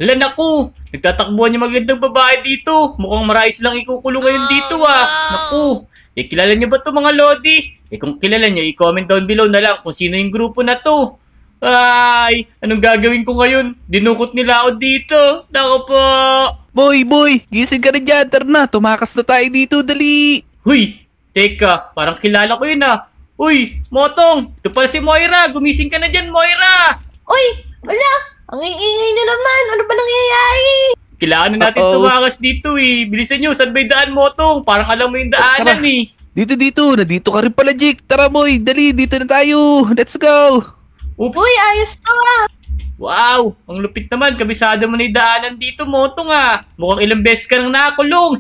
Hala naku, nagtatakbuhan yung magandang babae dito. Mukhang marais lang ikukulong ngayon dito ah. Naku, kilala niyo ba to mga Lodi? Kung kilala niyo, i-comment down below na lang kung sino yung grupo na to. Ay, anong gagawin ko ngayon? Dinukot nila ako dito. Naku po. Boy, gising ka na dyan. Tara na, tumakas na tayo dito, dali. Huy, teka, parang kilala ko yun ah. Uy, Motong, ito pala si Moira. Gumising ka na dyan, Moira. Uy, wala. Ang iingay na naman. Ano ba nangyayari? Kailangan na natin tumakas dito eh. Bilisan nyo, saan ba yung daan, Motong? Parang alam mo yung daanan eh. Dito. Nandito ka rin pala, Jake. Tara, boy. Dali, dito na tayo. Let's go. Oops. Uy, ayos to ah. Wow, ang lupit naman. Kabisado mo na yung daanan dito, Motong ah. Mukhang ilang beses ka nang nakakulong.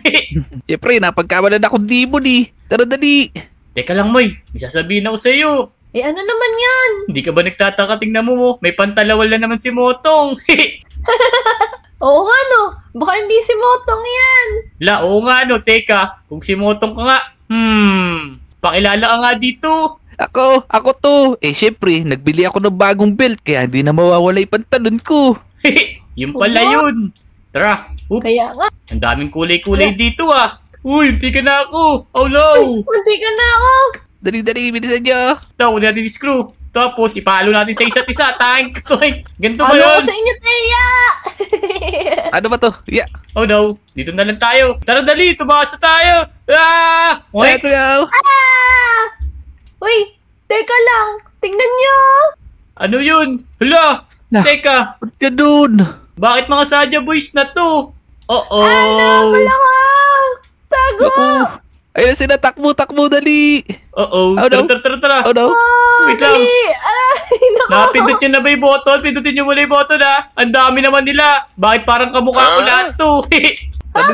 Siyempre, napagkamalan akong demon eh. Tara, dali. Teka lang, Moy. May sasabihin ako sa'yo. Eh ano naman yan? Hindi ka ba nagtataka? Tingnan mo, may pantalawal na naman si Motong. Oo nga no. Baka hindi si Motong yan. Oo nga no. Teka, kung si Motong ka nga, pakilala ka nga dito. Ako to. Siyempre, nagbili ako ng bagong belt kaya hindi na mawawala yung pantalon ko. Yung pala yun. Tara, oops. Kaya nga. Ang daming kulay-kulay dito ah. Uy, hindi ka na ako. Oh no. Munti ka na ako. Dali, bilisan nyo. Ito, kunin natin yung screw. Tapos, ipalo natin sa isa't isa. Tank. Ganito ba Ano yun? ko sa inyo, Teya? Ano ba to? Yeah. Oh no, dito na lang tayo. Tara dali, tumakas na tayo. Let's go. Uy, teka lang. Tingnan nyo. Ano yun? Hala, teka. Ba't ka dun? Bakit mga Sadya boys na to? Ano? Wala ka. Tago. Ayun sila, takbo, dali. Tara. Oh no. Wait lang. Dali. Aray, nako. Napindot nyo na ba yung button? Pindutin nyo muna yung button ha. Ang dami naman nila. Bakit parang kamukha ko lahat to?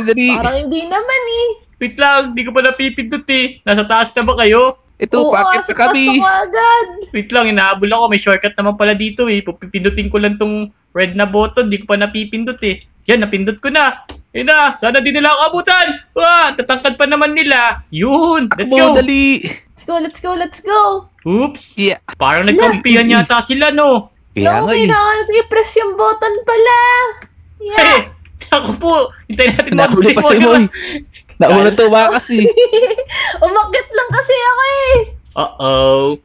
Dali. Parang hindi naman eh. Wait lang, di ko pa napipindot eh. Nasa taas na ba kayo? Ito, pakit na kami. agad. Wait lang, inahabol ako. May shortcut naman pala dito eh. Pipindutin ko lang tong red na button. Di ko pa napipindot eh. Yan, napindot ko na. Yun na, sana di nila ako abutan. Tatangkad pa naman nila. Yun, let's go. Dali. Let's go. Oops. Yeah. Parang nagkampihan yata sila, no? Kaya nga kailangan natin i-press yung button pala. Yeah. Ako po, hintayin natin natin si Moira. Nauna tumakas eh. Umakit lang kasi ako eh.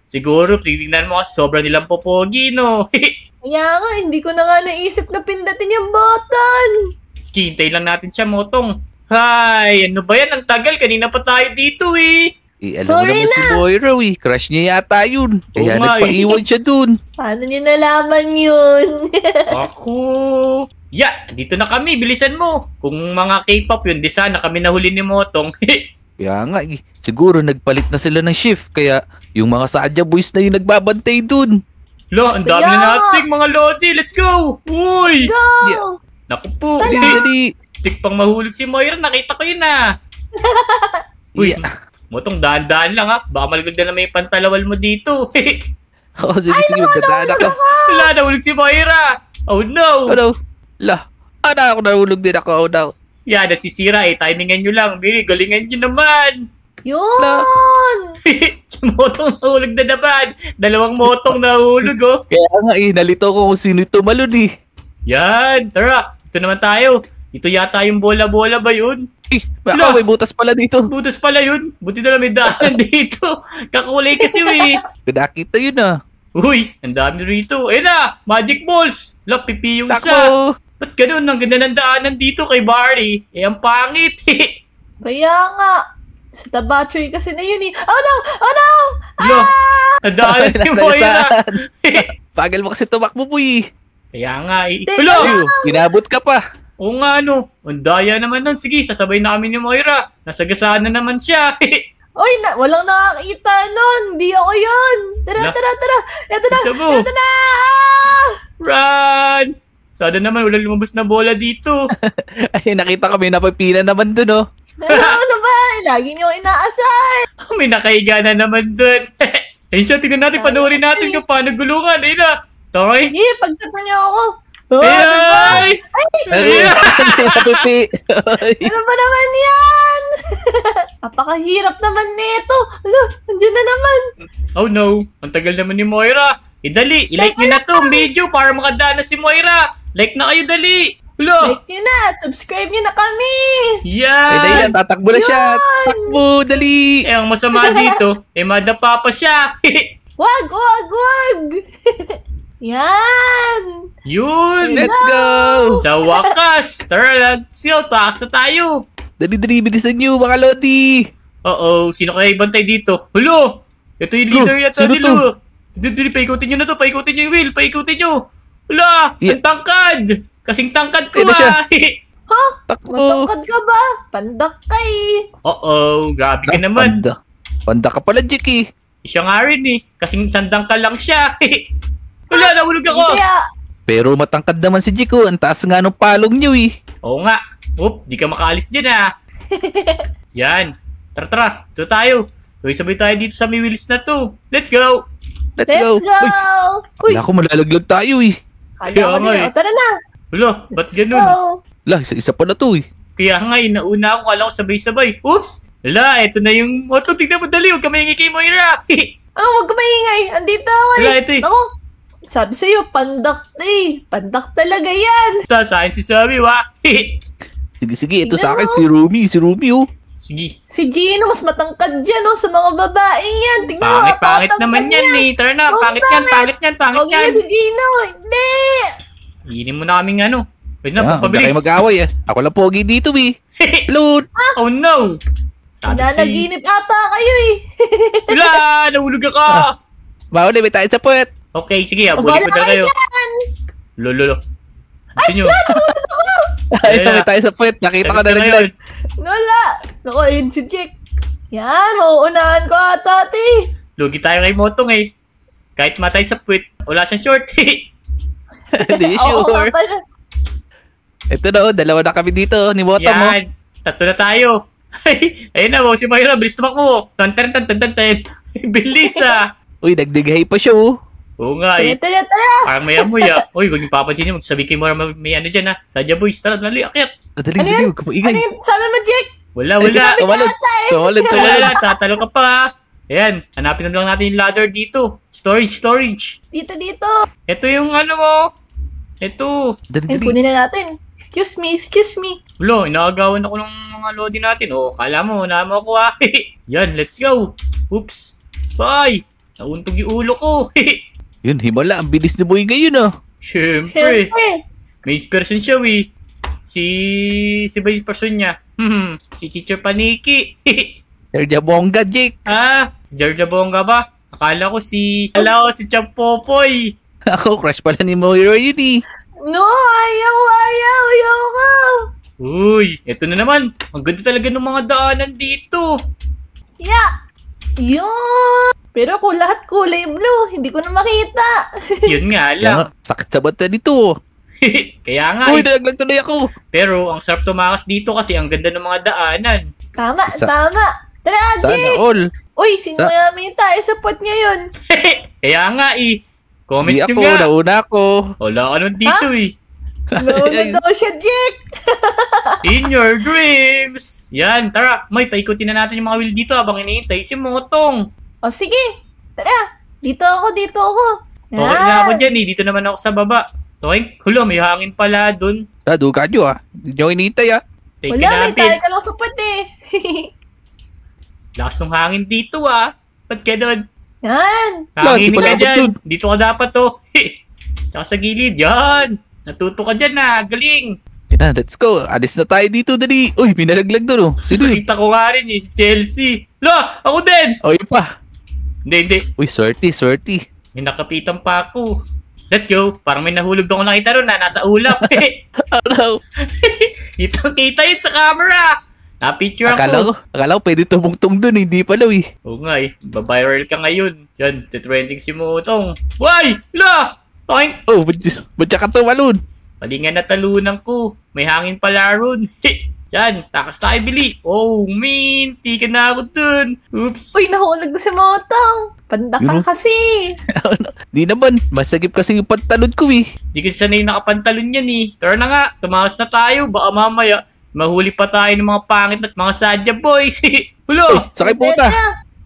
Siguro, titignan mo kasi sobrang nilang popogi, no? Kaya nga, hindi ko na nga naisip na pindatin yung button. Sige, hintayin lang natin siya, Motong. Hay, ano ba yan? Ang tagal, kanina pa tayo dito eh. Alam mo naman si Moira eh. Crush niya yata yun. Kaya nagpaiwan siya dun. Paano niyo nalaman yun? Ako. Dito na kami. Bilisan mo. Kung mga K-pop yun, di sana kami nahuli ni Motong. Kaya nga eh. Siguro nagpalit na sila ng shift. Kaya yung mga Sadya boys na yung nagbabantay dun. Ang dami na nating mga Lodi. Let's go. Uy. Go! Yeah. Naku po. Dali. Tik pang mahulog si Moira. Nakita ko yun ah. Uy. Motong, daan-daan lang ha. Baka malagod na naman yung pantalawal mo dito. Sige, magdadaan ako. Wala, nahulog si Moira. Oh no. Ako nahulog din ako. Oh no. Nasisira eh. Timingan nyo lang. Bili, galingan nyo naman. Yun! Si Motong nahulog na naman. Dalawang Motong nahulog oh. Kaya nga eh, nalito ko kung sino tumalon eh. Yan, tara. Ito naman tayo. Ito yata yung bola-bola ba yun? May butas pala dito. Butas pala yun. Buti na lang may daan dito. Kakulay kasi eh. Nakita yun ah. Uy, ang dami rito. Ayun na, magic balls. Pipi yung isa. Takbo. Ba't ganun? Ang ganda ng daanan dito kay Barry. Ang pangit. Kaya nga. Sa tabachoy kasi na yun eh. Oh no! Nadaanan si Moira. Pagal mo kasi tumakbo po eh. Kaya nga eh. Inabot ka pa. Oo nga ang daya naman nun. Sige, sasabay na kami ni Moira. Nasagasaan na naman siya. Uy, walang nakakita nun. Hindi ako yun. Tara. Ito na. Run! Sana naman walang lumabas na bola dito. Ay, nakita kami napipila naman dun oh. Ano ba? Lagi niyo inaasar. May nakahiga na naman dun. Ayun siya, tingnan natin, panoorin natin kung paano gulungan. Ayun na. Toy. Pagtapan niyo ako. Ay! Napipi. Ano ba naman yan? Napakahirap naman nito. Nandiyan na naman. Oh no, ang tagal naman ni Moira. Dali, i-like nyo na to video para makadana si Moira. Like na kayo, dali. Hala! Like nyo na at subscribe nyo na kami. Ay, Yan! dahil tatakbo na siya. Takbo, dali. Eh, ang masama dito, madapa pa siya. Wag. Yan. Yun! Let's go. Sa wakas! Tara, let's go. Taas na tayo. Dali, bilisan nyo, mga Lodi. Oo, sino kaya ibantay dito? Hulo! Ito yung leader yata sino nila. Dili, paikutin nyo na to. Paikutin nyo yung wheel. Paikutin nyo. Hala! Yeah. Ang tangkad! Kasing tangkad ko Kaya na siya. Ha? Takbo. Matangkad ka ba? Pandak ka eh. Oo, grabe ka naman. Panda ka pala, Jake eh. Siya nga rin eh. Kasing sandang ka lang siya. Hala, nahulog ako. Kaya, Pero matangkad naman si Jake oh. Ang taas nga ng palong nyo eh. Oo nga. Oop, di ka makaalis dyan ah. Yan. Tara. Ito tayo. Sabay tayo dito sa may wheels na to. Let's go. Let's let's go. go. Uy, ako malalaglag tayo eh. Kaya ko nga din. eh. O, tara na. Hulo, ba't ganun? Go. Lah, isa pala to eh. Kaya nga, nauna ako, kala ko sabay-sabay. Oops! Hala, eto na yung moto. Tignan mo dali, huwag ka mahingi kay Moira. Ano, huwag ka maingay. Andito ako eh. Wala, ito eh. Ako, sabi sa'yo, pandak eh. Pandak talaga yan. Basta, sa akin si Sabi, wa? Sige, ito Tingnan sa akin mo. si Rumi oh. Sige. Si Gino, mas matangkad dyan sa mga babaeng yan. Tingnan mo, Pangit naman yan niya. eh. Tara na, Oh, pangit yan. Huwag yan si Gino. Hindi. Hihinin mo na kaming ano. Pwede na, Huwag na pagpabilis. kayo mag-away eh. Ako lang pogi dito eh. Hello. Oh no! Sabi si... Nanaginip ata kayo eh. Wala! Nahulog ako! Bawal eh, may tayo sa puwet. Okay, sige, O, abulin bala ko na kayo kayo. dyan. Lolo. Gusto nyo? Ay, Wala. may tayo sa puwet. Nakita ko Sagot na na naglag. ngayon. Wala. Naku, yun si Jake. Yan, mauunahan ko ata, ate. Lugi tayo kay Motong eh. Kahit matay sa puwit, wala siyang short. Hindi Oo, sure. nga pala. Ito na oh, dalawa na kami dito ni Bottom mo. Yan. Tatlo na tayo. Ayun na, si Moira. Bilis tumakbo. Tan. Bilis ah. Uy, nagdighay pa siya oh. Oo nga eh. Tara. Parang may amoy ah. Uy, huwag niyo papansin niyo. Magsabi kay Moira may ano dyan ah. Sadya boys, tara, dali, akyat. Dali, Ano yan? huwag ka maingay. Ano yun? Sabi mo, Jake? Wala. Tumalon. Wala, tatalo ka pa. Ayan, hanapin na lang natin yung ladder dito. Storage. Dito. Ito yung ano mo. Ito. Ay, kunin na natin. Excuse me. Wala, inaagawan ako ng mga lodi natin. Oh, kala mo, ako ah. Yan, let's go. Oops. Bye. Nauntog yung ulo ko. Yun, himala. Ang bilis ni Boy ngayon ah. Siyempre. Siyempre. May person siya eh. Si vice person niya. Si Teacher Paniki. Sergio Bongga, Jake. Si Georgia Bongga ba? Akala ko si Champ Popoy. Ako, crush pala ni Moira yun eh. No, ayaw ko. Uy, eto na naman. Ang ganda talaga ng mga daanan dito. Yeah. Yun. Pero kung lahat kulay blue, hindi ko na makita. Yun nga Kaya lang. nga, sakit sa bata nito oh. Kaya nga Uy, eh. nalaglag tuloy ako. Pero ang sarap tumakas dito kasi ang ganda ng mga daanan. Tama. Tara, Sana Jake. all. Uy, sino may tayo sa pot ngayon? Kaya nga eh. Comment Di nyo ako, nga. nauna ako. Wala ka nun dito eh. Nauna daw siya, Jake. In your dreams. Yan, tara. May, paikutin na natin yung mga wheel dito habang hinihintay si Motong. O sige, tara. Dito ako. Okay na ako dyan eh. Dito naman ako sa baba. Okay, hulo, may hangin pala dun. Duga nyo ah. Hindi nyo inintay ah. Take Wala, may tayo natin. ka lang sa pot eh. Lakas ng hangin dito ah. Ba't ka dun? Yan. Hangin Lagi pala ka ako dyan. dun. Dito ka dapat to. Tsaka sa gilid. Yan. Natuto ka dyan ah. Galing. Yan, let's go. Alis na tayo dito, dali. Uy, minalaglag doon oh. Sino yun? Nakita ko nga rin eh. Si Chelsea. La! Ako din! Oh, yun pa. Hindi. Uy, sorty. May nakapitan pa ako. Let's go. Parang may nahulog doon ko nakita ron na nasa ulap. Oh no. Kitang-kita yun sa camera. Na-picture Akala ko pwede tumungtong dun, hindi pala eh. Oo nga eh. Babiral ka ngayon. Yan, titrending si Motong. Why? La! Toink! Oh, ba't ka tumalun? Palingan na talunan ko. May hangin pala ron. Yan, takas tayo bili. Oh, man. Tika na ako dun. Oops. Uy, nahulog na si Motong. Pandak ka Yun. kasi. Di naman, masagip kasi yung pantalon ko eh. Di kasi sanay nakapantalon yan eh. Tara na nga, tumakas na tayo. Baka mamaya, mahuli pa tayo ng mga pangit at mga sadya boys. Hulo! Sakay puta.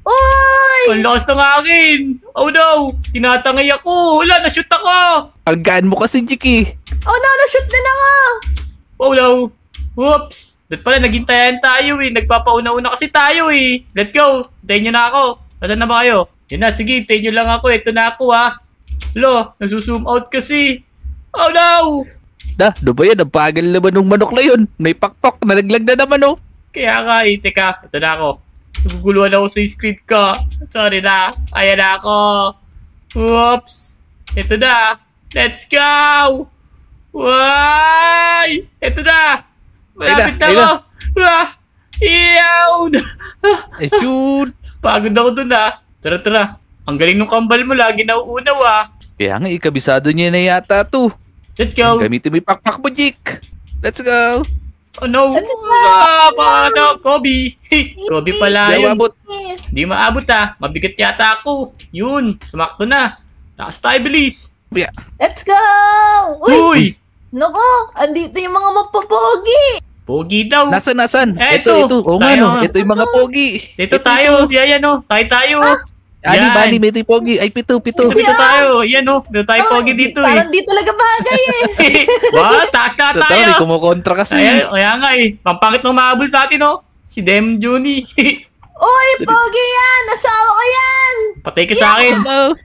Uy! Ang lakas ng hangin! Oh no! Tinatangay ako! Wala, na-shoot ako! Ang gaan mo kasi, Jiki. Oh no, na-shoot din ako. Oh no. Whoops. Ba't pala naghintayan tayo eh. Nagpapauna-una kasi tayo eh. Let's go. Hintayin nyo na ako. Nasaan na ba kayo? Yun na, sige. Hintayin nyo lang ako. Ito na ako ha. Lo, nagsusum out kasi. Oh no. Ano ba yan? Ang bagal naman ng manok na yun. May pakpak, nalaglag na naman oh. Kaya nga eh. Teka, ito na ako. Naguguluhan ako sa screen ko. Sorry na. Ayan na ako. Whoops. Ito na. Let's go. Why? Ito na. Malapit na Ayun ako. Iyaw. Ay, shoot. Pagod ako dun ah. Tara, tara. Ang galing ng kambal mo. Lagi nauunaw ah. Kaya nga, ikabisado niya na yata to. Let's go. Gamitin mo yung pakpak mo, Jik. Let's go. Oh no. Let's go. Paano? Kobe. Kobe pala Di yun. abot. Di maabot ah. Mabigat yata ako. Yun. Sumakto na. Taas tayo, bilis. Yeah. Let's go! Uy! Uy. Naku, andito yung mga mapapogi. Pogi daw. Nasan? Eh, Ito. ito. Oo nga, Tayo. no. Ito yung mga pogi. Dito tayo. Yan o. Tayo. Ani, Yan. bani, may ito yung pogi. Ay, pito. Dito tayo. Yan o. Dito tayo pogi dito eh. Parang di talaga bagay eh. Wow, taas na Totoo, tayo. may kumukontra kasi. Kaya nga eh. Pampangit ng mahabol sa atin oh. Si Dem Juni. Uy, pogi yan! Asawa ko yan! Patay ka sa akin.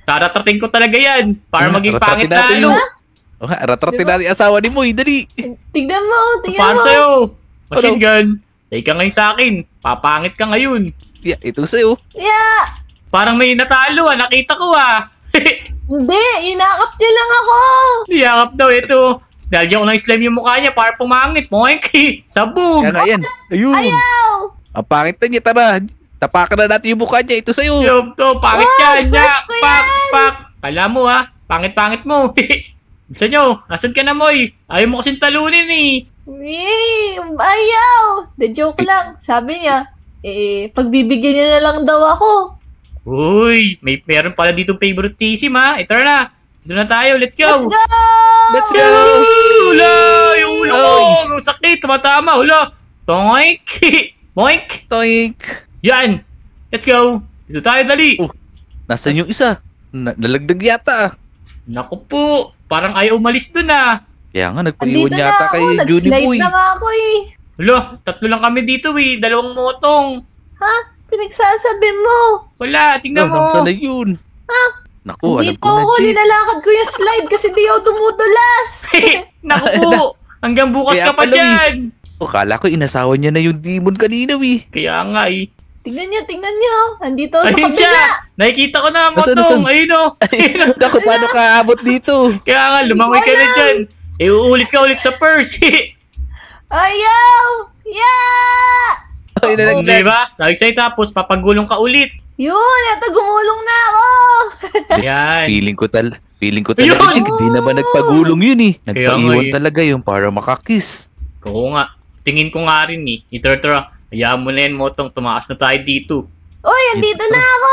Taratrating ko talaga yan. Para maging pangit na Ratratin natin lalo. O nga, ratratin natin yung asawa ni Moy. Dali. Tignan mo, tignan Para mo. sa'yo. Machine gun. Tay ka ngayon sa akin. Papangit ka ngayon. Yeah, ito sa'yo. Yeah! Parang may natalo ah. Nakita ko ah. Hindi, inakap niya lang ako. Niyakap daw ito. Nalagyan ko ng slime yung mukha niya para pumangit. Moink. Sabog. Kaya nga yan. Ayun. Ayaw! Ang pangit na niya, tara. Tapakan na natin yung mukha niya. Ito sa'yo. Yung to, pangit Wow, yan. crush Yak, ko pak, yan. pak. Kala mo ha. Pangit-pangit mo. Gusto nyo? Asan ka na, Moy? Ayaw mo kasing talunin eh. Ayaw! The joke lang. Sabi niya, pagbibigyan niya na lang daw ako. Uy, meron pala ditong favoritism ha. Ito na. Dito na tayo. Let's go. Let's go! Let's go. Hula! Yung ulo ko! Sakit! Tumatama! Hula! Toink! Boink! Toink. Yan! Let's go! Dito tayo, dali! Oh. Nasaan yung isa? Nalagdag yata. Naku po! Parang ayaw umalis dun ah! Kaya nga, nagpaiwan Andito na yata ako. kay Juni Nag-slide Boy. na nga ako eh. Hala, tatlo lang kami dito eh. Dalawang motong. Ha? Pinagsasabi mo. Wala, tingnan mo. Nasaan na yun? Naku, alam Dito ko na, ako, Jik. nilalakad ko yung slide kasi di ako dumudulas. Naku po! Hanggang bukas Kaya ka pa pala eh. dyan! O, kala ko inasawa niya na yung demon kanina, eh. Kaya nga eh. Tingnan niyo. Andito ako sa Ayun kabila. siya! Nakikita ko na, Nasaan, motong! nasaan? Ayun o! Naku, paano ka abot dito? Kaya nga, lumangoy ka na alam. dyan. Eh, uulit ka ulit sa purse. Ayaw! Yeah! Ay, Di nalaglag. ba? Sabi sa'yo tapos, papagulong ka ulit. Yun, eto gumulong na ako. Ayan. Feeling ko talaga, Ayun! Jik, hindi naman nagpagulong yun, eh. Kaya nga, Nagpaiwan eh. talaga yung para makakiss. Oo nga. Tingin ko nga rin eh. Tara. Hayaan mo na yan, motong. Tumakas na tayo dito. Uy, andito na ako.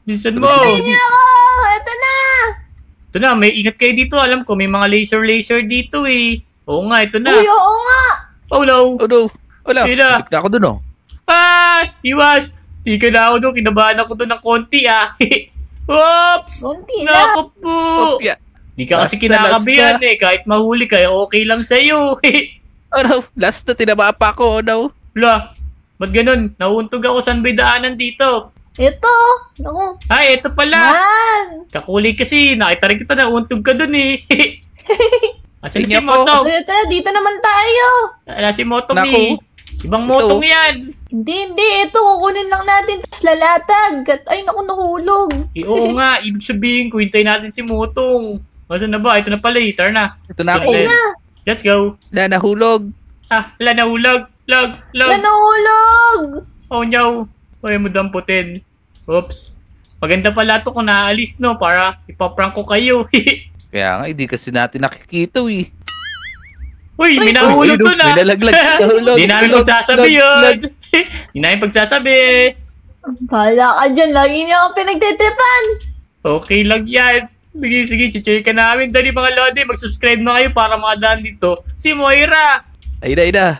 Bilisan mo. Hindi ako. Eto na. Ito na, may ingat kayo dito. Alam ko, may mga laser dito eh. Oo nga, ito na. Uy, oo nga. Oh no. Oh no, wala. Sila. Balik na ako dun, oh. Ah! Iwas! Di ka na ako doon. Kinabahan ako doon ng konti ah. Oops! Konti lang. Naku po! Oh, yeah. Di ka kasi Last na, kinakabayan last na. eh. Kahit mahuli ka, okay lang sa'yo. Oh no, last na tinaba pa ako, oh no. Wala. Ba't ganun? Nauuntog ako saan ba'y daanan dito? Ito. Naku. Ay, eto pala. Man. Kakulay kasi. Nakita rin kita nauuntog ka dun eh. Asan na si Tingnan po. Motong? Ito na, dito naman tayo. Wala si Motong Naku. eh. Ibang Motong yan. Hindi. Ito, kukunin lang natin. Tapos lalatag. Ay, naku, nahulog. Eh, oo nga. Ibig sabihin ko, hintayin natin si Motong. Asan na ba? Ito na pala eh. Tara na. Ito na ako. Sundan. na. Let's go. Wala, nahulog. Ah, wala na ulag. Lag. Nahulog. Oh no. Huwag mo damputin. Oops. Maganda pala to kung naalis no para ipaprank ko kayo. Kaya nga, hindi kasi natin nakikita, eh. Uy, may Uy, nahulog ayun, doon ah. may nalaglag. Nahulog, Di namin nahulog, pagsasabi lag, yun. lag. Di namin pagsasabi. Bahala ka dyan. Lagi niyo ako pinagtitripan. Okay lang yan. Sige, chichir ka namin. Dali mga lodi, mag-subscribe na kayo para makadaan dito. Si Moira. Ayun na.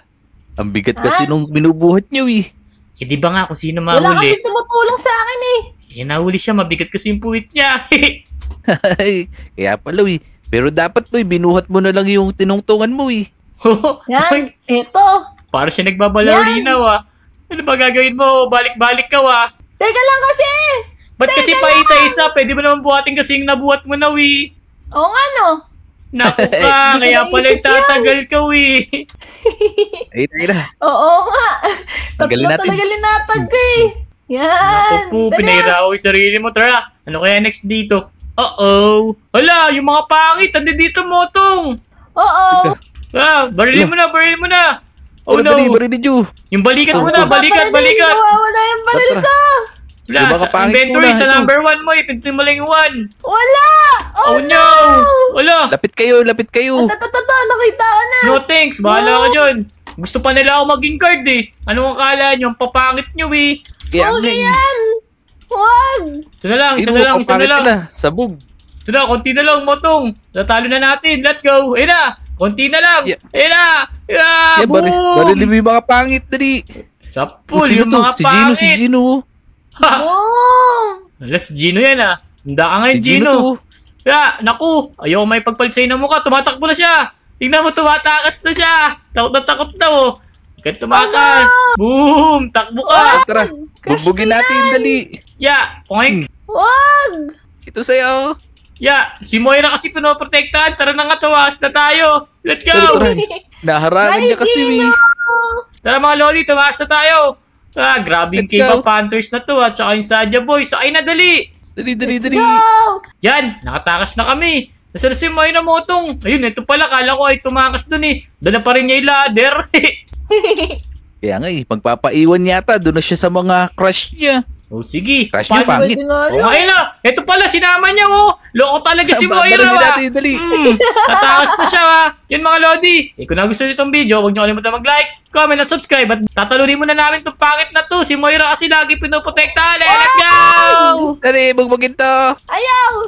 Ang bigat kasi nung binubuhat niyo, eh. Eh di ba nga kung sino Wala mahuli? kasi tumutulong sa akin eh. Eh nahuli siya, mabigat kasi yung puwit niya. Kaya pala, eh. Pero dapat, boy, binuhat mo na lang yung tinungtungan mo, eh. Yan, eto. Para siya nagbabalarinaw Ano ba gagawin mo? Balik-balik ka Teka lang kasi. Ba't kasi pa isa-isa? Pwede mo naman buhatin kasi yung nabuhat mo na Oo nga no. Naku ka, kaya pala Naisip yan. tatagal ka Ayun na. Oo nga. Tanggalin Tatlo natin. talaga linatag ko Yan. Naku po, Dali, pinahira ko yung sarili mo. Tara, ano kaya next dito? Hala, yung mga pangit, andi dito, Motong. Oo. Barilin mo na. Oh no, Dali, barilin nyo. yung balikat mo na, Ano ba? balikat. Wala yung baril Tara. ko. Wala, Yung mga sa pangit inventory, muna, sa ito. number 1 mo, ipintin mo lang yung 1. Wala. Oh no! Wala! Lapit kayo. Nakita ko na. No thanks, bahala ka dyan. Gusto pa nila ako maging guard Ano ang akala nyo? Ang papangit nyo Kaya Okay nga eh. yan. Wag. Isa na lang. Papangit nila. Sabog. Ito na, konti na lang, Motong. Natalo na natin. Let's go. Ayun na. Konti na lang. Yeah. Ayun na. Yeah, Boom! barilin mo yung mga pangit. Dali. Sa Oh, pool, sino yung to? mga Si pangit. Gino. Ha! Boom. Wala, si Gino yan Handa ka ngayon, Si Gino Gino. to. Naku. Ayaw may pagpalit sa'yo ng mukha. Tumatakbo na siya. Tingnan mo, tumatakas na siya. Takot na Huwag tumakas. Boom! Takbo ka. Tara. Crush Bugbugin ko natin. yan. Dali. Poink. Wag. Ito sa'yo. Si Moira kasi pinoprotektahan. Tara na nga, tumakas na tayo. Let's go! Tara. Naharangan niya kasi. Gino. Tara mga loli, tumakas na tayo. Grabing Let's K-pop go. Hunters na to tsaka yung Sadia Boys. Sakay na, dali! Dali. Go. Yan, nakatakas na kami. Nasaan si Moira Motong? Ayun, ito pala, kala ko ay tumakas dun Dala pa rin niya yung ladder. Kaya nga eh. Magpapaiwan yata. Doon na siya sa mga crush niya. Sige. Crush niya Paano- pangit. Pwede nga rin. Ayun na, ito pala, sinama niya Loko talaga si Moira Barilin natin. Dali. Tatakas na siya Yan mga lodi. Kung nagustuhan nyo itong video, huwag nyo kalimutan mag-like, comment at subscribe. At tatalunin muna namin itong pangit na to. Si Moira kasi lagi pinoprotektahan. Let's go! Dali. Bugbugin to. Ayaw.